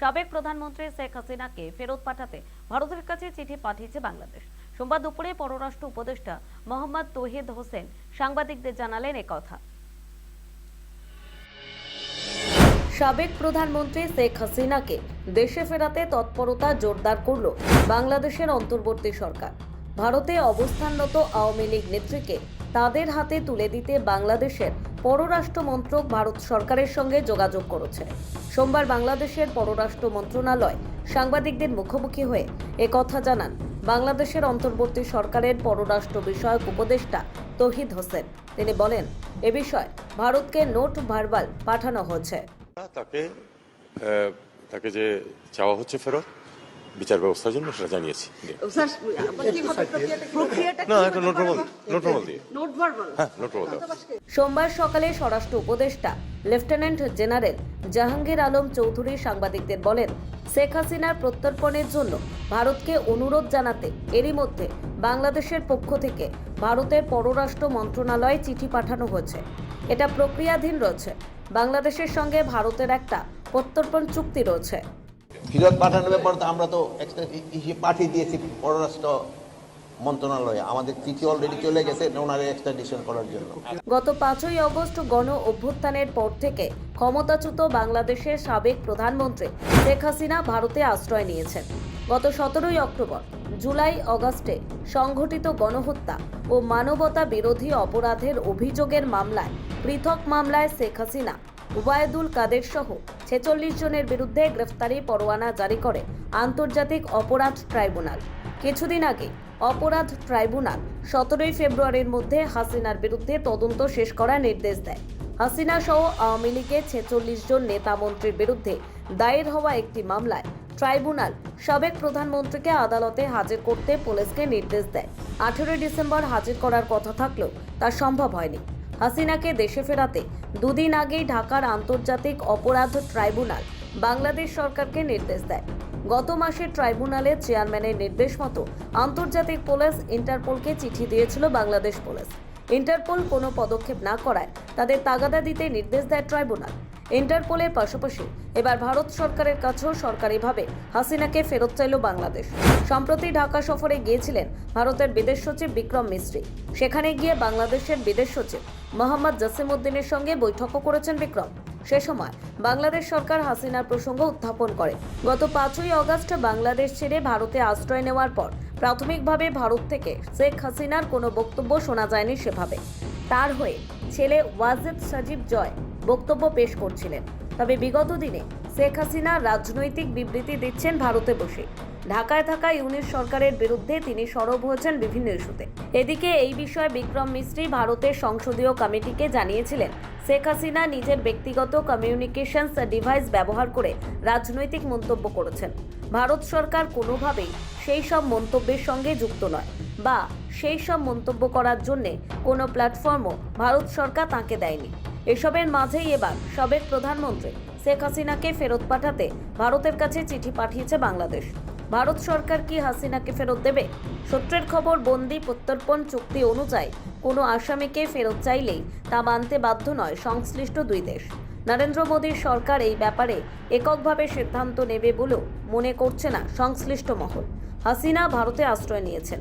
সাবেক প্রধানমন্ত্রী শেখ হাসিনাকে ফেরত পাঠাতে ভারতের কাছে চিঠি পাঠিয়েছে বাংলাদেশ। সোমবার দুপুরে পররাষ্ট্র উপদেষ্টা মোহাম্মদ তৌহিদ হোসেন সাংবাদিকদের জানালেন একথা। সাবেক প্রধানমন্ত্রী শেখ হাসিনাকে দেশে ফেরাতে তৎপরতা জোরদার করল বাংলাদেশের অন্তর্বর্তী সরকার। ভারতে অবস্থানরত আওয়ামী লীগ নেত্রীকে তাদের হাতে তুলে দিতে বাংলাদেশের পররাষ্ট্র মন্ত্রক ভারত সরকারের সঙ্গে যোগাযোগ করেছে। সোমবার বাংলাদেশের পররাষ্ট্র মন্ত্রণালয় সাংবাদিকদের মুখোমুখি হয়ে একথা জানান বাংলাদেশের অন্তর্বর্তী সরকারের পররাষ্ট্র বিষয়ক উপদেষ্টা তৌহিদ হোসেন। তিনি বলেন, এ বিষয়ে ভারতকে নোট ভার্বাল পাঠানো হয়েছে। তাকে যে চাওয়া হচ্ছে ফেরত বিচার ব্যবস্থার জন্য সেটা জানিয়েছি। সোমবার সকালে স্বরাষ্ট্র উপদেষ্টা লেফটেন্যান্ট জেনারেল জাহাঙ্গীর আলম চৌধুরী সাংবাদিকদের বলেন, শেখ হাসিনার প্রত্যর্পণের জন্য ভারতকে অনুরোধ জানাতে এরই মধ্যে বাংলাদেশের পক্ষ থেকে ভারতের পররাষ্ট্র মন্ত্রণালয়ে চিঠি পাঠানো হয়েছে। এটা প্রক্রিয়াধীন রয়েছে। বাংলাদেশের সঙ্গে ভারতের একটা প্রত্যর্পণ চুক্তি রয়েছে। ফেরত পাঠানোর ব্যাপারে তো আমরা তো পাঠিয়ে দিয়েছি পররাষ্ট্র মন্ত্রণালয়ে, আমাদের চিঠি অলরেডি চলে গেছে ওনারে এক্সট্রাডিশন করার জন্য। গত 5ই আগস্ট গণ অভ্যুত্থানের পর থেকে ক্ষমতাচ্যুত বাংলাদেশের সাবেক প্রধানমন্ত্রী শেখ হাসিনা ভারতে আশ্রয় নিয়েছেন। গত 17ই অক্টোবর, জুলাই, আগস্টে সংঘটিত গণহত্যা ও মানবতা বিরোধী অপরাধের অভিযোগের মামলায় পৃথক মামলায় শেখ হাসিনা, ওবায়দুল কাদের সহ 46 জনের বিরুদ্ধে গ্রেফতারি পরোয়ানা জারি করে আন্তর্জাতিক অপরাধ ট্রাইব্যুনাল। কিছুদিন আগে অপরাধ ট্রাইব্যুনাল 17ই ফেব্রুয়ারির মধ্যে হাসিনার বিরুদ্ধে তদন্ত শেষ করার নির্দেশ দেয়। হাসিনা সহ আওয়ামী লীগের 46 জন নেতা মন্ত্রীর বিরুদ্ধে দায়ের হওয়া একটি মামলায় ট্রাইব্যুনাল সাবেক প্রধানমন্ত্রীকে আদালতে হাজির করতে পুলিশকে নির্দেশ দেয়। 18 ডিসেম্বর হাজির করার কথা থাকলেও তা সম্ভব হয়নি। হাসিনাকে দেশে ফেরাতে দুদিন আগেই ঢাকার আন্তর্জাতিক অপরাধ ট্রাইব্যুনাল বাংলাদেশ সরকারকে নির্দেশ দেয়। গত মাসে ট্রাইব্যুনালের চেয়ারম্যানের নির্দেশ মতো আন্তর্জাতিক পুলিশ ইন্টারপোলকে চিঠি দিয়েছিল বাংলাদেশ পুলিশ। ইন্টারপোল কোনো পদক্ষেপ না করায় তাদের তাগাদা দিতে নির্দেশ দেয় ট্রাইব্যুনাল। ইন্টারপোলের পাশাপাশি এবার ভারত সরকারের কাছেও সরকারিভাবে হাসিনাকে ফেরত চাইল বাংলাদেশ। সম্প্রতি ঢাকা সফরে গিয়েছিলেন ভারতের বিদেশ সচিব বিক্রম মিস্ত্রি। সেখানে গিয়ে বাংলাদেশের বিদেশ সচিব মোহাম্মদ জসিমউদ্দিনের সঙ্গে বৈঠকও করেছেন বিক্রম। সে সময় বাংলাদেশ সরকার হাসিনার প্রসঙ্গ উত্থাপন করে। গত 5ই আগস্ট বাংলাদেশ ছেড়ে ভারতে আশ্রয় নেওয়ার পর প্রাথমিকভাবে ভারত থেকে শেখ হাসিনার কোনো বক্তব্য শোনা যায়নি সেভাবে। তার হয়ে ছেলে ওয়াজেদ সাজিব জয় বক্তব্য পেশ করছিলেন। তবে বিগত দিনে শেখ হাসিনা রাজনৈতিক বিবৃতি দিচ্ছেন ভারতে বসে। ঢাকায় থাকা ইউনিট সরকারের বিরুদ্ধে তিনি সরব হয়েছেন বিভিন্ন ইস্যুতে। এদিকে এই বিষয়ে বিক্রম মিস্ত্রি ভারতের সংসদীয় কমিটিকে জানিয়েছিলেন, শেখ হাসিনা নিজের ব্যক্তিগত কমিউনিকেশনস ডিভাইস ব্যবহার করে রাজনৈতিক মন্তব্য করেছেন। ভারত সরকার কোনোভাবেই সেই সব মন্তব্যের সঙ্গে যুক্ত নয় বা সেই সব মন্তব্য করার জন্য কোনো প্ল্যাটফর্মও ভারত সরকার তাঁকে দেয়নি। এসবের মাঝেই এবার সাবেক প্রধানমন্ত্রী শেখ হাসিনাকে ফেরত পাঠাতে ভারতের কাছে চিঠি পাঠিয়েছে বাংলাদেশ। ভারত সরকার কি হাসিনাকে ফেরত দেবে? সূত্রের খবর, বন্দি প্রত্যর্পণ চুক্তি অনুযায়ী কোনো আসামিকে ফেরত চাইলেই তা মানতে বাধ্য নয় সংশ্লিষ্ট দুই দেশ। নরেন্দ্র মোদীর সরকার এই ব্যাপারে এককভাবে সিদ্ধান্ত নেবে বলেও মনে করছে না সংশ্লিষ্ট মহল। হাসিনা ভারতে আশ্রয় নিয়েছেন।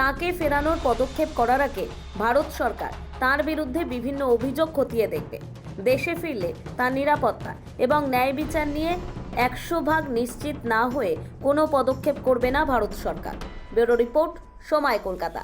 তাকে ফেরানোর পদক্ষেপ করার আগে ভারত সরকার তার বিরুদ্ধে বিভিন্ন অভিযোগ খতিয়ে দেখবে। দেশে ফিরলে তার নিরাপত্তা এবং ন্যায় বিচার নিয়ে 100% নিশ্চিত না হয়ে কোনো পদক্ষেপ করবে না ভারত সরকার। ব্যুরো রিপোর্ট, সময়, কলকাতা।